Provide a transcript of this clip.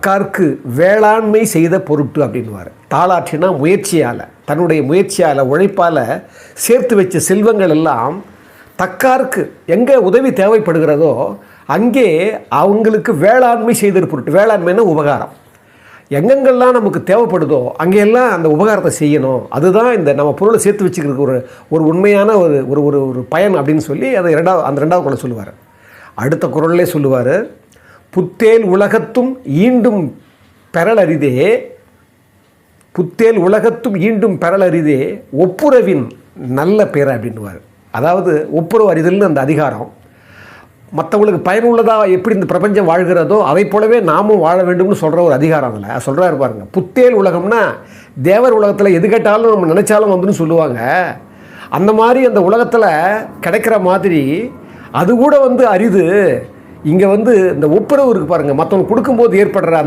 தக்கார்க்கு வேளாண்மை செய்த பொருட்டு அப்படின்வார். தாளாற்றினா முயற்சியால், தன்னுடைய முயற்சியால் உழைப்பால் சேர்த்து வச்ச செல்வங்கள் எல்லாம் தக்கார்க்கு எங்கே உதவி தேவைப்படுகிறதோ அங்கே அவங்களுக்கு வேளாண்மை செய்த பொருட்டு. வேளாண்மைன்னா உபகாரம். எங்கெங்கெல்லாம் நமக்கு தேவைப்படுதோ அங்கெல்லாம் அந்த உபகாரத்தை செய்யணும். அதுதான் இந்த நம்ம பொருளை சேர்த்து வச்சுக்கிறதுக்கு ஒரு உண்மையான ஒரு ஒரு ஒரு பயன் அப்படின்னு சொல்லி அதை ரெண்டாவது குறள் சொல்லுவார். அடுத்த குறள்லே சொல்லுவார், புத்தேல் உலகத்தும் ஈண்டும் பெறலரிதே, புத்தேல் உலகத்தும் ஈண்டும் பெறலரிதே ஒப்புரவின் நல்ல பேர் அப்படின்வார். அதாவது ஒப்புரவு அறிதல்னு அந்த அதிகாரம் மற்றவங்களுக்கு பயனுள்ளதாக எப்படி இந்த பிரபஞ்சம் வாழ்கிறதோ அதை போலவே நாமும் வாழ வேண்டும்னு சொல்கிற ஒரு அதிகாரம். அதில் சொல்கிறாரு பாருங்க, புத்தேல் உலகம்னா தேவர் உலகத்தில் எது கேட்டாலும் நம்ம நினச்சாலும் வந்துன்னு சொல்லுவாங்க. அந்த மாதிரி அந்த உலகத்தில் கிடைக்கிற மாதிரி அது கூட அரிது. இங்கே இந்த ஒப்புரவு இருக்குது பாருங்கள், மற்றவங்க கொடுக்கும்போது ஏற்படுற